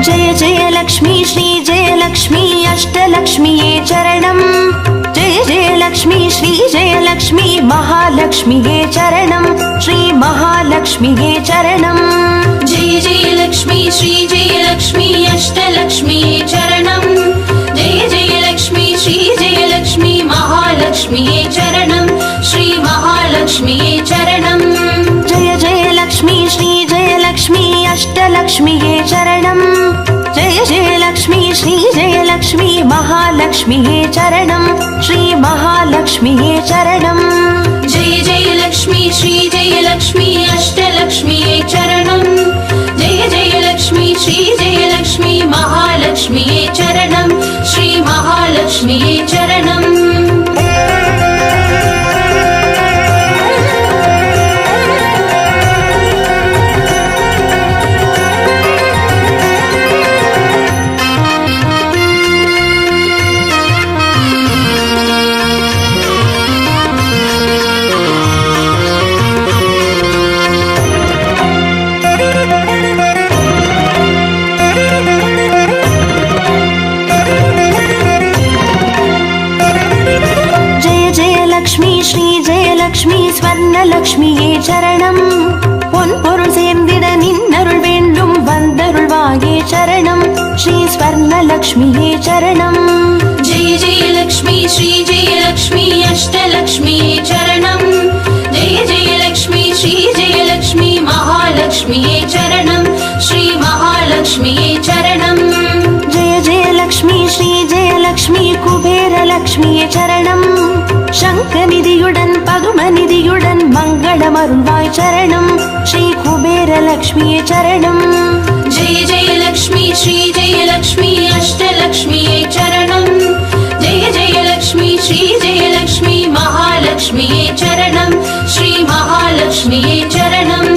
जय जय लक्ष्मी श्री जय लक्ष्मी अष्टलक्ष्मीये चरणम् जय जय लक्ष्मी श्री जय लक्ष्मी महालक्ष्मीये चरणम् श्री महालक्ष्मीये चरणम् जय जय लक्ष्मी श्री जय लक्ष्मी अष्टलक्ष्मीये चरणम् जय जय लक्ष्मी श्री जय लक्ष्मी महालक्ष्मीये चरणम् श्री महालक्ष्मीये चरणम् जय जय लक्ष्मी श्री जय लक्ष्मी अष्टलक्ष्मीये चरणम् जय जय लक्ष्मी श्री जय लक्ष्मी महालक्ष्मीये चरणम् श्री महालक्ष्मीये चरणम् जय जय लक्ष्मी श्री जय लक्ष्मी अष्टलक्ष्मीये चरणम् जय जय लक्ष्मी श्री जय लक्ष्मी महालक्ष्मीये चरणम् श्री महालक्ष्मीये चरणम् ஸ்வர்ணலக்ஷ்மியே சரணம் பொன்பொருள் சேர்ந்திட நின்னருள் வேண்டும் வந்தருள்வாயே சரணம் ஸ்ரீ ஸ்வர்ணலக்ஷ்மியே சரணம் जय जय लक्ष्मी श्री जय लक्ष्मी अष्टलक्ष्मीये चरणम् जय जय लक्ष्मी श्री जय लक्ष्मी महालक्ष्मीये चरणम् श्री महालक्ष्मीये चरणम् जय जय लक्ष्मी श्री जय लक्ष्मी कुबेरलक्ष्मिये चरणम् शङ्खनिधियुடன் பதுமநிதியுடன் மங்களமருள்வாய் சரணம் ஸ்ரீ குபேரலக்ஷ்மியே சரணம் जय जय लक्ष्मी श्री जय लक्ष्मी अष्टलक्ष्मीये चरणम् जय जय लक्ष्मी श्री जय लक्ष्मी महालक्ष्मीये चरणम् श्री महालक्ष्मीये चरणम्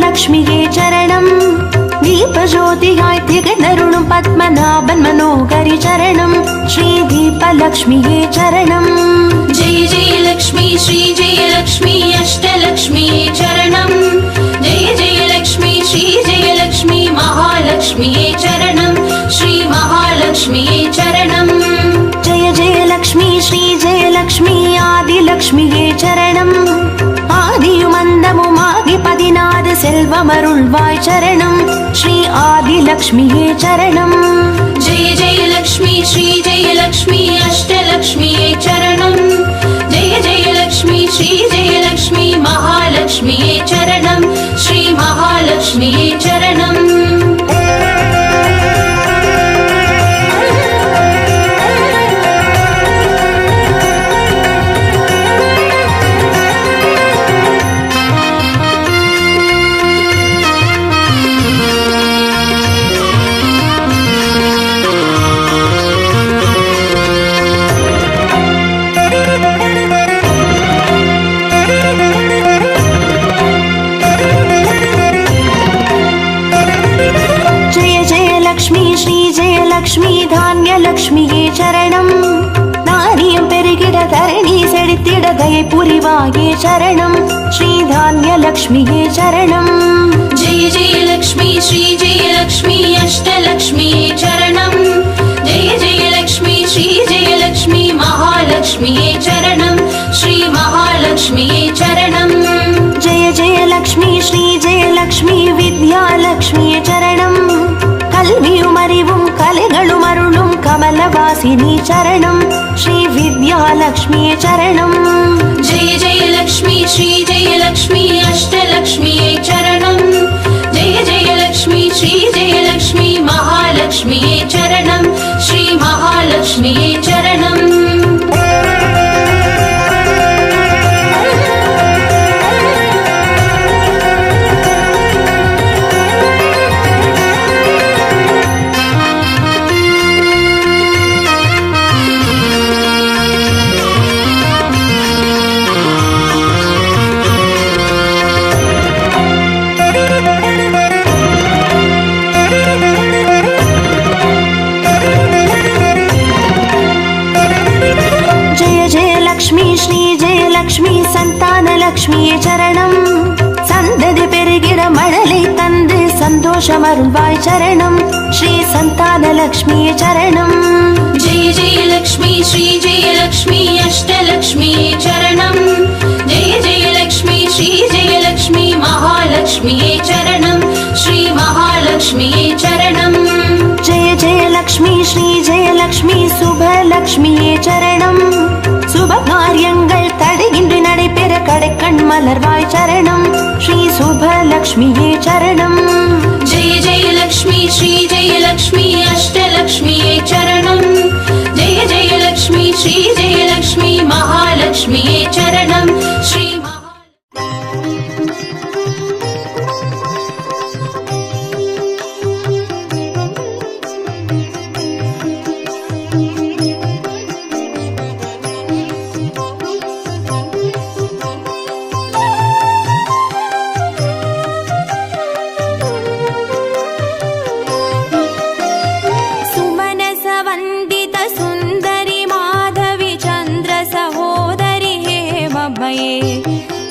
லக்ஷ்மியே சரணம் தீபஜோதியாய் திகழருளும் பத்மநாபன் மனோகரி சரணம் ஸ்ரீ தீபலக்ஷ்மியே சரணம் जय जय लक्ष्मी श्री जय लक्ष्मी अष्टलक्ष्मीये चरणम् जय जय लक्ष्मी श्री जय लक्ष्मी महालक्ष्मीये चरणम् श्री महालक्ष्मीये चरणम् जय जय लक्ष्मी श्री जय लक्ष्मी आदिलक्ष्मिये चरणम् ஆதியுமந்தமுமாகி 16 செல்வமருள்வாய் சரணம் ஸ்ரீ ஆதிலக்ஷ்மியே சரணம் जय जय लक्ष्मी श्री जय लक्ष्मी अष्टलक्ष्मीये चरणम् जय जय लक्ष्मी श्री जय लक्ष्मी महालक्ष्मीये चरणम् श्री महालक्ष्मीये चरणम् லக்ஷ்மி தானிய லக்ஷ்மியே சரணம் தானியம் பெருகிட தரணி செழித்திட தயை புரிவாயே சரணம் ஸ்ரீ தானிய லக்ஷ்மியே சரணம் जय जय लक्ष्मी श्री जय लक्ष्मी अष्टलक्ष्मीये चरणम् जय जय लक्ष्मी श्री जय लक्ष्मी महालक्ष्मीये चरणम् श्री महालक्ष्मीये चरणम् जय जय लक्ष्मी श्री जय लक्ष्मी विद्यालक्ष्मिये चरणम् கல்வியும் அறிவும் கலைகளும் அருளும் கமலவாசினி சரணம் ஸ்ரீ வித்யாலக்ஷ்மியே சரணம் जय जय लक्ष्मी श्री जय लक्ष्मी अष्टलक्ष्मीये चरणम् जय जय लक्ष्मी श्री जय लक्ष्मी महालक्ष्मीये चरणम् श्री महालक्ष्मीये चरणम् சந்தோஷமருள்வாய் சரணம் ஸ்ரீ சந்தானலக்ஷ்மியே சரணம். जय जय लक्ष्मी श्री जय लक्ष्मी अष्टलक्ष्मी चरणं जय जय लक्ष्मी श्री जय लक्ष्मी महालक्ष्मी चरणं श्री महालक्ष्मी चरणं. जय जय लक्ष्मी श्री जय लक्ष्मी சுபலக்ஷ்மியே சரணம். சுப காரியங்கள் தடையின்றி நடைபெற கடைக்கண் மலர்வாய் சரணம் ஸ்ரீ சுபலக்ஷ்மியே சரணம். जय जय लक्ष्मी श्री जय लक्ष्मी अष्टलक्ष्मी चरणं जय जय लक्ष्मी श्री जय लक्ष्मी महालक्ष्मी चरणं श्री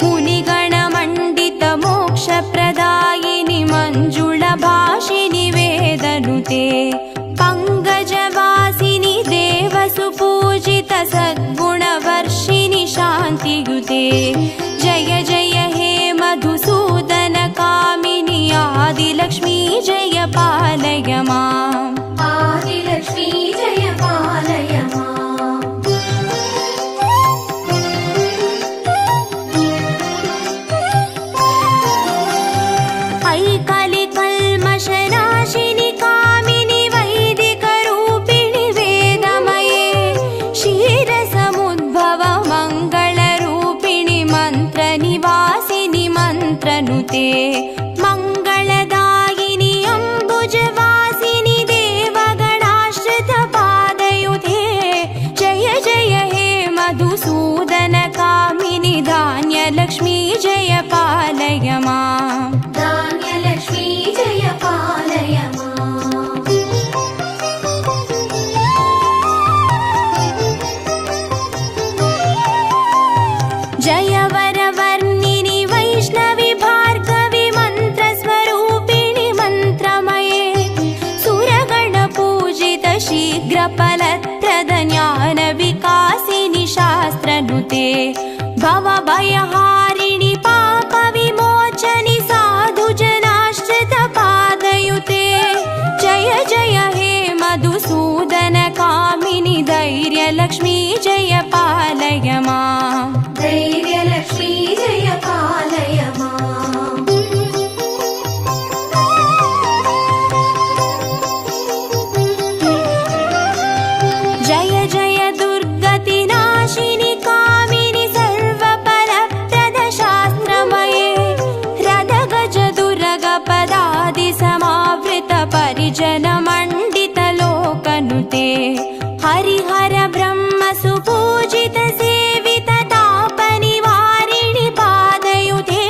मुनिगणमण्डित मोक्षप्रदायिनि मञ्जुळभाषिनि वेदनुते पङ्कजवासिनि देवसुपूजित सद्गुणवर्षिणि शान्तियुते जय जय हे मधुसूदन कामिनि आदिलक्ष्मी जय पालय माम् आदिलक्ष्मी जय पालय माम्. कल्मषनाशिनि कामिनि वैदिकरूपिणि वेदमये क्षीरसमुद्भव मङ्गलरूपिणि मन्त्रनिवासिनि मन्त्रनुते मङ्गलदायिनि अम्बुजवासिनि देवगणाश्रितपादयुते जय जय हे मधुसूदन कामिनि धान्यलक्ष्मी जय पालय माम् धान्यलक्ष्मी जय पालय माम्. जय वरवर्णिनि वैष्णवि भार्गवि मन्त्रस्वरूपिणि मन्त्रमये सुरगणपूजित शीघ्रफलप्रद ज्ञानविकासिनि शास्त्रनुते भवभयहारिणि पापविमोचनि साधुजनाश्रितपादयुते जय जय हे मधुसूदन कामिनि धैर्यलक्ष्मी जय पालय माम् धैर्यलक्ष्मी जय पालय माम्. जय जय दुर्गतिनाशिनि कामिनि सर्वफलप्रद शास्त्रमये रदगज दुर्गपदादि समावृत परिजनमण्डित लोकनुते हरिहर ब्रह्म सुपूजित सेवित तापनिवारिणि पादयुते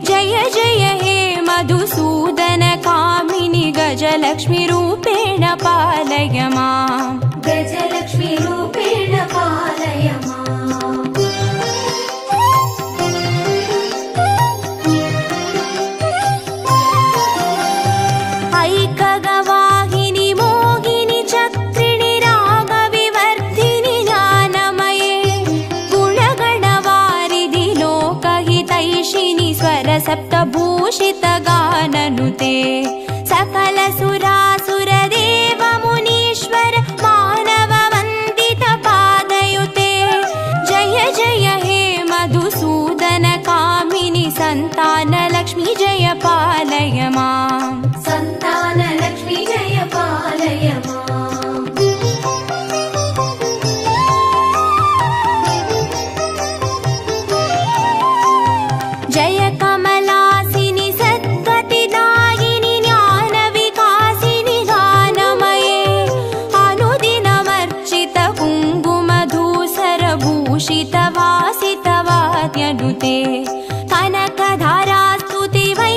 जय जय हे मधुसूदन कामिनि गजलक्ष्मी रूपेण पालय माम् गजलक्ष्मी रूपेण पालय माम्. ऐकगवाहिनि मोहिनि चक्रिणि रागविवर्धिनि ज्ञानमये गुणगणवारिधि लोकहितैषिणि स्वरसप्तभूषित गाननुते सकल सुरासुरदेव मुनीश्वर मानव वन्दित पादयुते जय जय हे मधुसूदन कामिनि सन्तानलक्ष्मी जय पालय माम् सन्तानलक्ष्मी जय पालय माम्. जय कमलासिनि सद्गतिदायिनि ज्ञानविकासिनि गानमये अनुदिनमर्चित कुङ्कुमधूसरभूषित वासित वाद्यनुते कनकधारास्तुति वै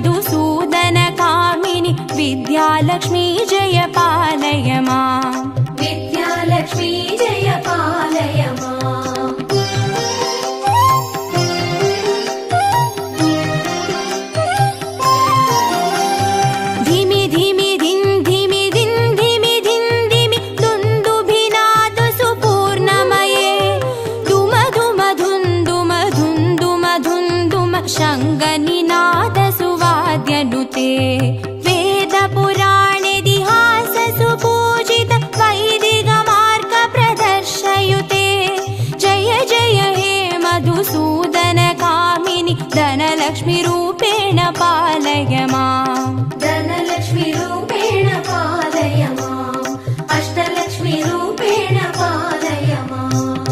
मधुसूदन कामिनि विद्यालक्ष्मी जय पालय माम् विद्यालक्ष्मी जय पालय माम् धिमि धिमि धिन् धिमि धिन् धिमि धिन् धिमि दुन्दुभिनाद सुपूर्णमये धुम धुम धुन् धुम धुन् धुम धुन् धुम शङ्खनिनाद सुवाद्यनुते वेद पुराणेतिहास सुपूजित वैदिक मार्ग प्रदर्शयुते जय जय हे मधुसूदन कामिनि धनलक्ष्मी रूपेण पालय माम् धनलक्ष्मी रूपेण पालय माम् अष्टलक्ष्मी रूपेण पालय माम्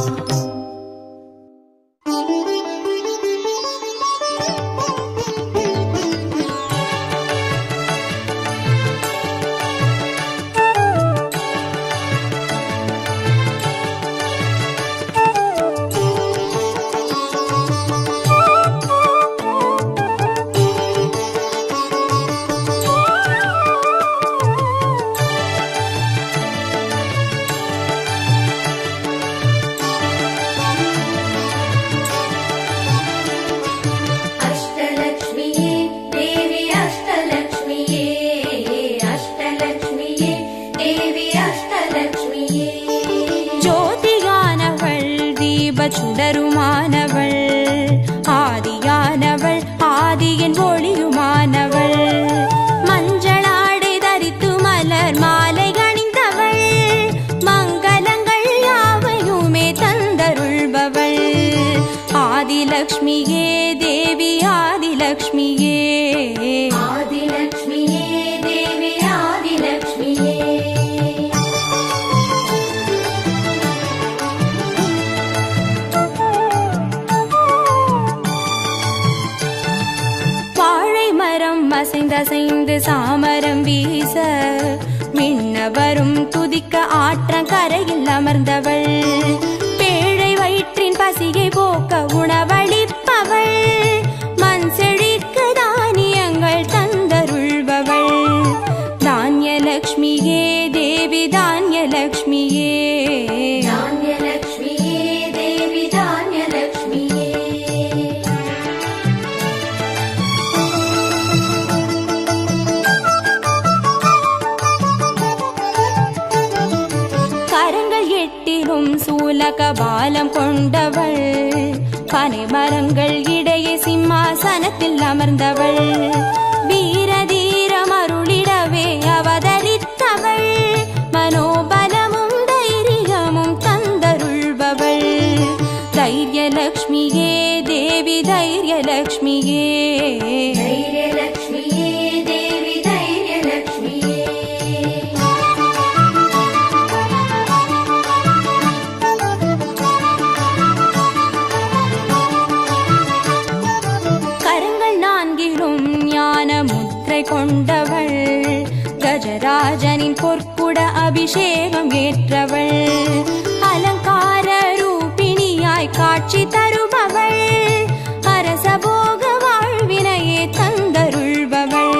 अष्टलक्ष्मीये देवी अष्टलक्ष्मीये अष्टलक्ष्मीये देवी अष्टलक्ष्मीये ஜோதியானவள் தீபச்சுடருமானவள் ஆதியானவள் ஆதியின் ஒளியுமானவள் மஞ்சளாடை தரித்து மலர் மாலை அணிந்தவள் மங்களங்கள் யாவையுமே தந்தருள்பவள் ஆதிலக்ஷ்மியே தேவி ஆதிலக்ஷ்மியே आदिलक्ष्मीये देवी आदिलक्ष्मीये வாழை மரம் அசைந்தசைந்து சாமரம் வீச மின்னவரும் துதிக்க ஆற்றங்கரையில் அமர்ந்தவள் பேழை வயிற்றின் பசியை போக்க உணவளிப்பவள் மண் செழிக்க தானியங்கள் தந்தருள்பவள் தானியலக்ஷ்மியே தேவி தானியலக்ஷ்மியே धान्यलक्ष्मीये देवी धान्यलक्ष्मीये கரங்கள் எட்டிலும் சூலகபாலம் கொண்டவள் பனை மரங்கள் இடையே சிம்மாசனத்தில் அமர்ந்தவள் வீர தீரம் அருளிடவே அவதரித்தவள் மனோபலமும் தைரியமும் தந்தருள்பவள் தைரியலக்ஷ்மியே தேவி தைரியலக்ஷ்மியே धैर्यलक्ष्मीये देवी धैर्यलक्ष्मीये கரங்கள் நான்கிலும் ஞான முத்திரை கொண்டவள் கஜராஜனின் பொற்குட அபிஷேகம் ஏற்றவள் அலங்கார ரூபிணியாய் காட்சி தருபவள் அரசபோக வாழ்வினையே தந்தருள்பவள்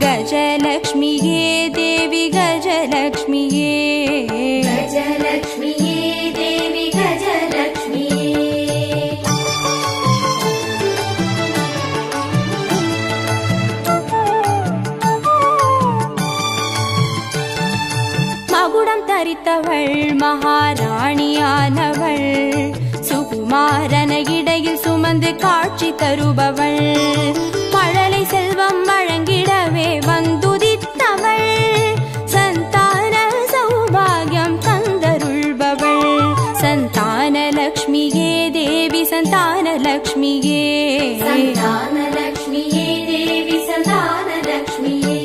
கஜலக்ஷ்மியே தேவி கஜலக்ஷ்மியே गजलक्ष्मीये देवी गजलक्ष्मीये மகுடம் தரித்தவள் மகாராணியானவள் சுகுமாரன இடையில் சுமந்து காட்சி தருபவள் மழலை செல்வம் வழங்கிடவே வந்துதித்தவள் சந்தான சௌபாகியம் தந்தருள்பவள் சந்தானலக்ஷ்மியே தேவி சந்தானலக்ஷ்மியே सन्तानलक्ष्मीये देवी सन्तानलक्ष्मीये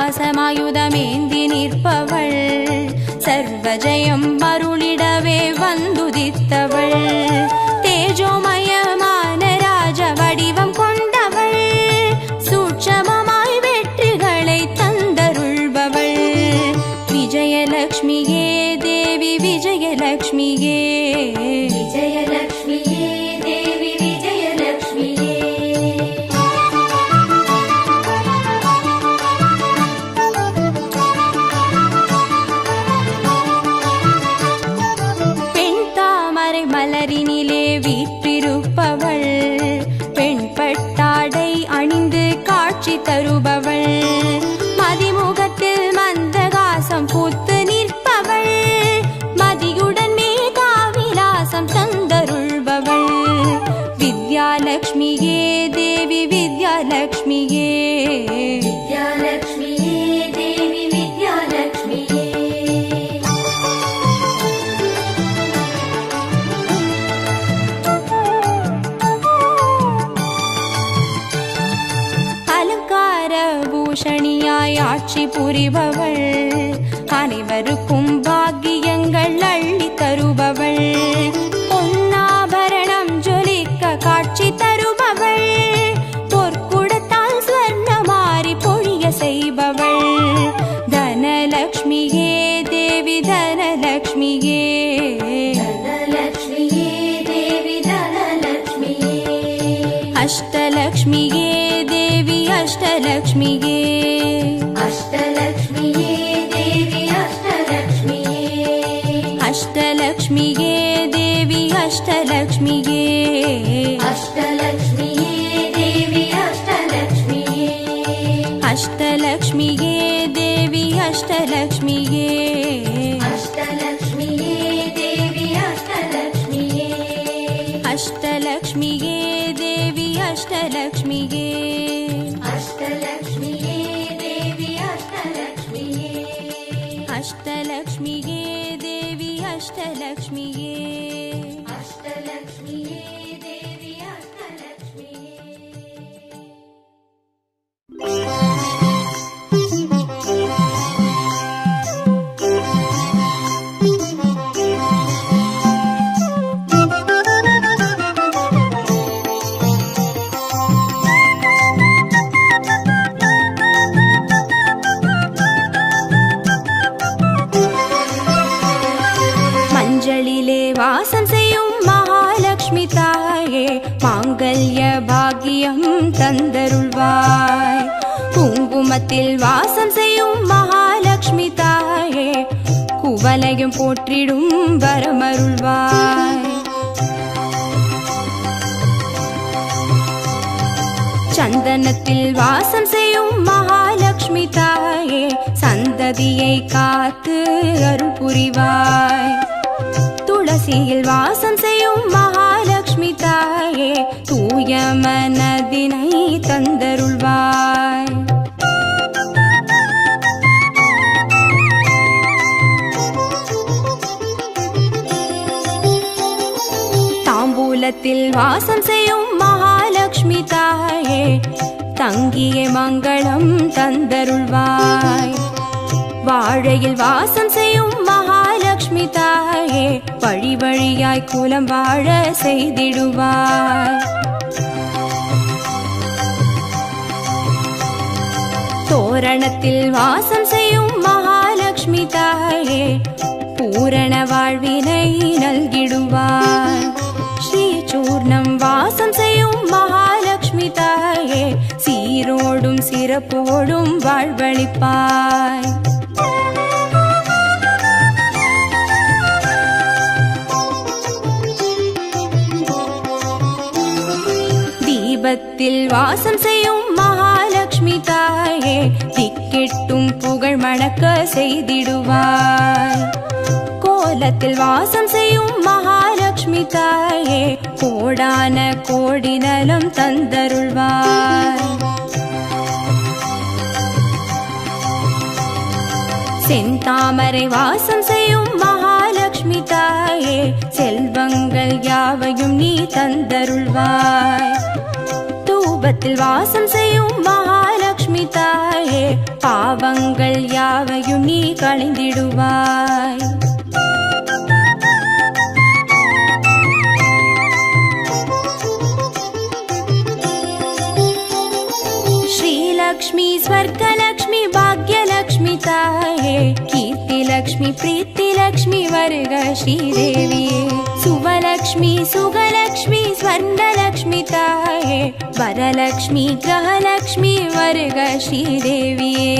சூரமங்குசபாசமாயுதமேந்தி நிற்பவள் சர்வஜயம் அருளிடவே வந்துதித்தவள் தேஜோமயமான ராஜ வடிவம் கொண்டவள் சூட்சமமாய் வெற்றிகளை தந்தருள்பவள் அணியாய் ஆட்சி புரிபவள், அனைவருக்கும் பாக்கியங்கள் அள்ளி தருபவள், பொன்னாபரணம் ஜொலிக்க காட்சி தருபவள், பொற்குடத்தால் ஸ்வர்ணமாரி பொழிய செய்பவள், தனலக்ஷ்மியே தேவி தனலக்ஷ்மியே, தனலக்ஷ்மியே தேவி தனலக்ஷ்மியே, அஷ்டலக்ஷ்மியே தேவி அஷ்டலக்ஷ்மியே, அஷ்டலக்ஷ்மியே தேவி அஷ்டலக்ஷ்மியே, அஷ்டலக்ஷ்மியே தேவி அஷ்டலக்ஷ்மியே, அஷ்டலக்ஷ்மியே தேவி அஷ்டலக்ஷ்மியே, அஷ்டலக்ஷ்மியே தேவி அஷ்டலக்ஷ்மியே, அஷ்டலக்ஷ்மியே தேவி அஷ்டலக்ஷ்மியே, அஷ்டலக்ஷ்மியே தேவி அஷ்டலக்ஷ்மியே, அஷ்டலக்ஷ்மியே தேவி அஷ்டலக்ஷ்மியே, அஷ்டலக்ஷ்மியே தேவி அஷ்டலக்ஷ்மியே, அஷ்டலக்ஷ்மியே தேவி அஷ்டலக்ஷ்மியே. மஞ்சளிலே வாசம் செய்யும் மகாலட்சுமி தாயே, மாங்கல்ய பாக்கியம் தந்தருள்வாய், குங்குமத்தில் வாசம் செய்யும் மகாலட்சுமி தாயே, குவலையும் போற்றிடும் வரமருள்வாய், சந்தனத்தில் வாசம் செய்யும் மகாலட்சுமி தாயே, சந்ததியை காத்து அருள் புரிவாய், துளசியில் வாசம் செய்யும் மகாலட்சுமி தாயே, தூய மனதினை தந்தருள்வாய், தாம்பூலத்தில் வாசம் செய்யும் மகாலட்சுமி தாயே, தங்கிய மங்களம் தந்தருள்வாய், வாழையில் வாசம் செய்யும் மகாலட்சுமி தாயே, வழி வழியாய் குலம் வாழ செய்திடுவாய், தோரணத்தில் வாசம் செய்யும் மகாலட்சுமி தாயே, பூரண வாழ்வினை நல்கிடுவாய், ஸ்ரீ சூர்ணம் வாசம் செய்யும் மகாலட்சுமி தாயே, சீரோடும் சிறப்போடும் வாழ்வளிப்பாய், தீபத்தில் வாசம் செய்யும் மகாலட்சுமி தாயே, திக்கெட்டும் புகழ் மணக்க செய்திடுவாய், கோலத்தில் வாசம் செய்யும் மகாலட்சுமி தாயே, கோடான கோடி நலம் தந்தருள்வாய், செந்தாமரை வாசம் செய்யும் மகாலட்சுமி தாயே, செல்வங்கள் யாவையும் நீ தந்தருள்வாய், தூபத்தில் வாசம் செய்யும் மகாலட்சுமி தாயே, பாவங்கள் யாவையும் நீ களைந்திடுவாய், ஸ்ரீலக்ஷ்மி ஸ்வர்கலக்ஷ்மி பாக்யலக்ஷ்மி தாயே, கீர்த்திலக்ஷ்மி பிரீத்திலக்ஷ்மி வருக ஸ்ரீதேவியே, சுவலக்ஷ்மி சுகலக்ஷ்மி ஸ்வர்ணலக்ஷ்மி தாயே, வரலக்ஷ்மி கிரகலக்ஷ்மி வருக ஸ்ரீதேவியே,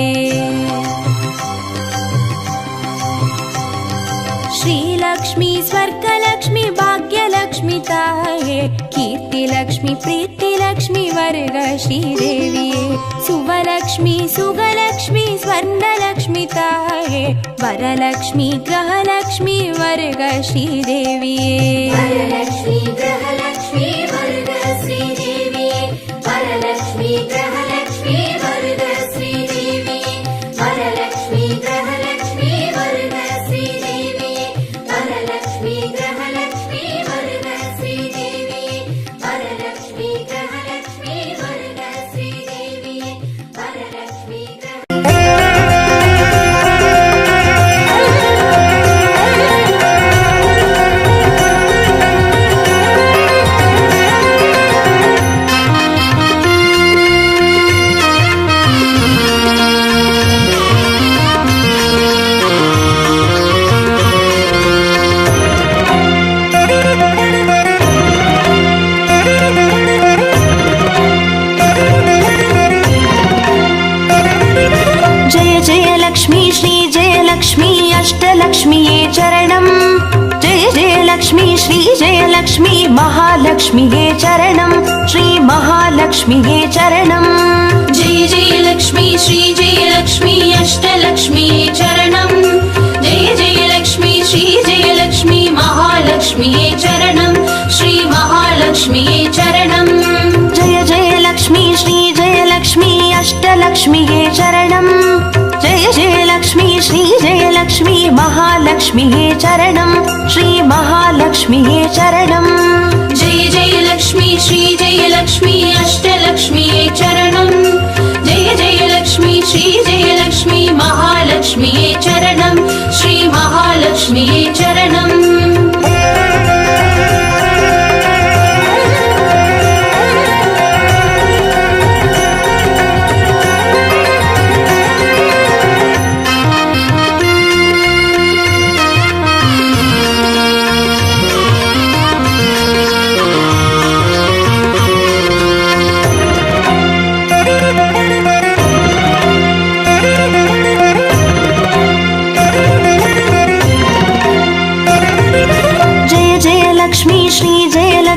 श्रीलक्ष्मी स्वर्गलक्ष्मी भाग्यलक्ष्मी ताये कीर्तिलक्ष्मी प्रीतिलक्ष्मी वर्ग श्रीदेविये सुवलक्ष्मी सुगलक्ष्मी स्वर्णलक्ष्मी ताये वरलक्ष्मी ग्रहलक्ष्मी वर्ग श्रीदेविये वरलक्ष्मी ग्रहलक्ष्मी वर्ग श्रीदेविये वरलक्ष्मी ग्रहलक्ष्मी वर्ग श्रीदेविये वरलक्ष्मी ग्रहलक्ष्मी वर्ग श्रीदेविये वरलक्ष्मी ग्रहलक्ष्मी वर्ग श्रीदेविये वरलक्ष्मी ग्रहलक्ष्मी वर्ग श्रीदेविये वरलक्ष्मी जय जय लक्ष्मी श्री जय लक्ष्मी अष्टलक्ष्मीये चरणम् जय जय लक्ष्मी श्री जय लक्ष्मी महालक्ष्मीये चरणम् श्री महालक्ष्मीये चरणम् जय जय लक्ष्मी श्री जय लक्ष्मी अष्टलक्ष्मीये चरणम् जय जय लक्ष्मी श्री जय लक्ष्मी महालक्ष्मीये चरणम् श्री महालक्ष्मीये चरणम् जय जय लक्ष्मी श्री जय लक्ष्मी अष्टलक्ष्मीये चरणम् जय जय लक्ष्मी श्री जय लक्ष्मी महालक्ष्मीये चरणम् श्री महालक्ष्मीये चरणम् जय जय लक्ष्मी श्री जय लक्ष्मी अष्टलक्ष्मीये चरणम् जय जय लक्ष्मी श्री जय लक्ष्मी महालक्ष्मीये चरणम् श्री महालक्ष्मीये चरणम्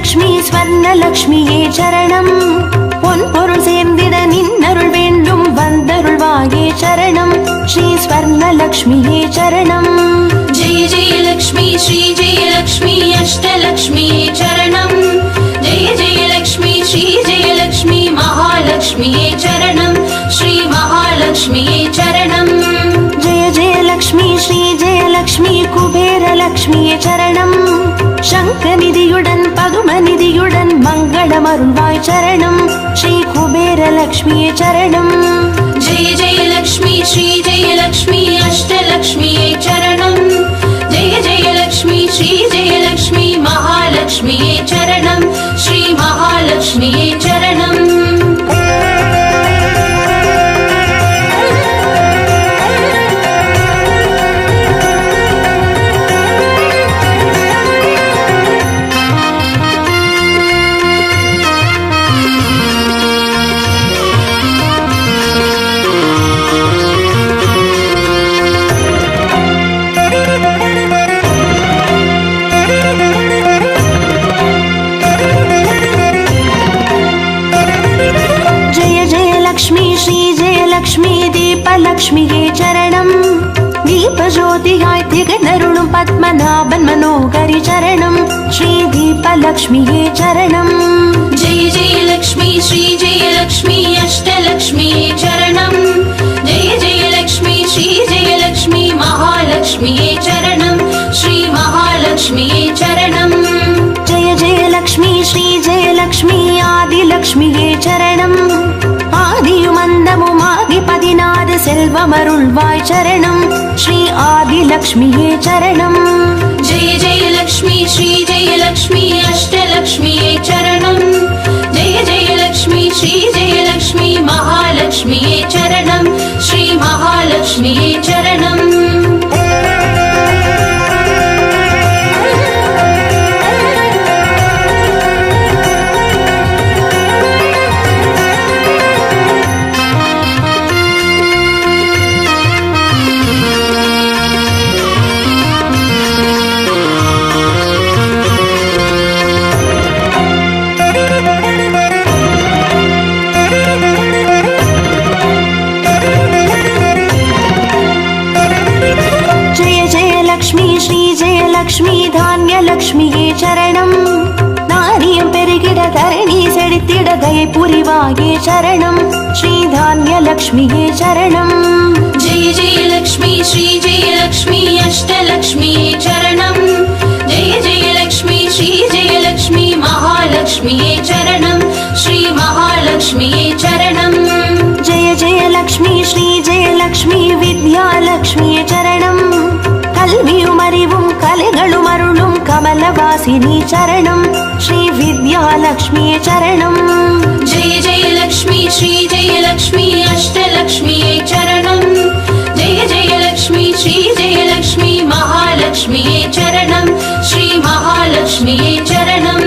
லக்ஷ்மி ஸ்வர்ணலக்ஷ்மியே சரணம் பொன் பொருள் சேர்ந்திட நின்னருள் வேண்டும் வந்தருள்வாயே சரணம் ஸ்ரீ ஸ்வர்ணலக்ஷ்மியே சரணம் जय जय लक्ष्मी श्री जय लक्ष्मी अष्टलक्ष्मीये चरणम् जय जय लक्ष्मी श्री जय लक्ष्मी महालक्ष्मीये चरणम् श्री महालक्ष्मीये चरणम् जय जय लक्ष्मी श्री जय लक्ष्मी कुबेरलक्ष्मिये चरणम् शङ्खनिधियुடன் பதுமநிதியுடன் மங்களமருள்வாய் சரணம் ஸ்ரீ குபேரலக்ஷ்மியே சரணம் जय जय लक्ष्मी श्री जय लक्ष्मी अष्टलक्ष्मीये चरणम् जय जय लक्ष्मी श्री जय लक्ष्मी महालक्ष्मीये चरणम् श्री महालक्ष्मीये चरणम् லக்ஷ்மியே சரணம் தீபஜோதியாய் திகழருளும் பத்மநாபன் மனோகரி சரணம் ஸ்ரீ தீபலக்ஷ்மியே சரணம் जय जय लक्ष्मी श्री जय लक्ष्मी अष्टलक्ष्मीये चरणम् जय जय लक्ष्मी श्री जय लक्ष्मी महालक्ष्मीये चरणम् श्री महालक्ष्मीये चरणम् जय जय लक्ष्मी श्री जय लक्ष्मी आदिलक्ष्मिये चरणम् ஆதியுமந்தமுமாகி 16 செல்வமருள்வாய் சரணம் ஸ்ரீ ஆதிலக்ஷ்மியே சரணம் जय जय लक्ष्मी श्री जय लक्ष्मी अष्टलक्ष्मीये चरणम् जय जय लक्ष्मी श्री जय लक्ष्मी महालक्ष्मीये चरणम् श्री महालक्ष्मीये चरणम् லக்ஷ்மி தானியலக்ஷ்மியே சரணம் நாரியம் பெருகிட தரணி செழித்திட தயை புரிவாயே சரணம் ஸ்ரீ தானியலக்ஷ்மியே சரணம் जय जय लक्ष्मी श्री जय लक्ष्मी अष्टलक्ष्मीये चरणम् जय जय लक्ष्मी श्री जय लक्ष्मी महालक्ष्मीये चरणम् श्री महालक्ष्मीये चरणम् जय जय लक्ष्मी श्री जय लक्ष्मी विद्यालक्ष्मिये चरणम् கல்வியும் அறிவும் கலைகளும் அருளும் கமலவாசினி சரணம் ஸ்ரீ வித்யாலக்ஷ்மியே சரணம் जय जय लक्ष्मी श्री जय लक्ष्मी अष्टलक्ष्मीये चरणम् जय जय लक्ष्मी श्री जय लक्ष्मी महालक्ष्मीये चरणम् श्री महालक्ष्मीये चरणम्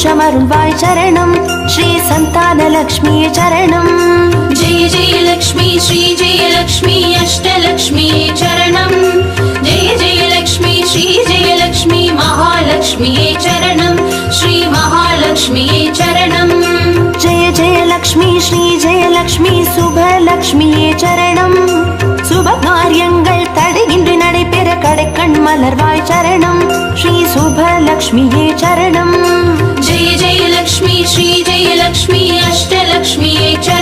சந்தோஷமருள்வாய் சரணம் ஸ்ரீ சந்தானலக்ஷ்மியே சரணம் जय जय लक्ष्मी श्री जय लक्ष्मी अष्टलक्ष्मी चरणं जय जय लक्ष्मी श्री जय लक्ष्मी महालक्ष्मी चरणं श्री महालक्ष्मी चरणं जय जय लक्ष्मी श्री जय लक्ष्मी சுபலக்ஷ்மியே சரணம் சுப காரியங்கள் தடையின்றி நடைபெற கடைக்கண் மலர்வாய் சரணம் ஸ்ரீ சுபலக்ஷ்மியே சரணம் जय जय लक्ष्मी श्री जय लक्ष्मी अष्टलक्ष्मी चरणं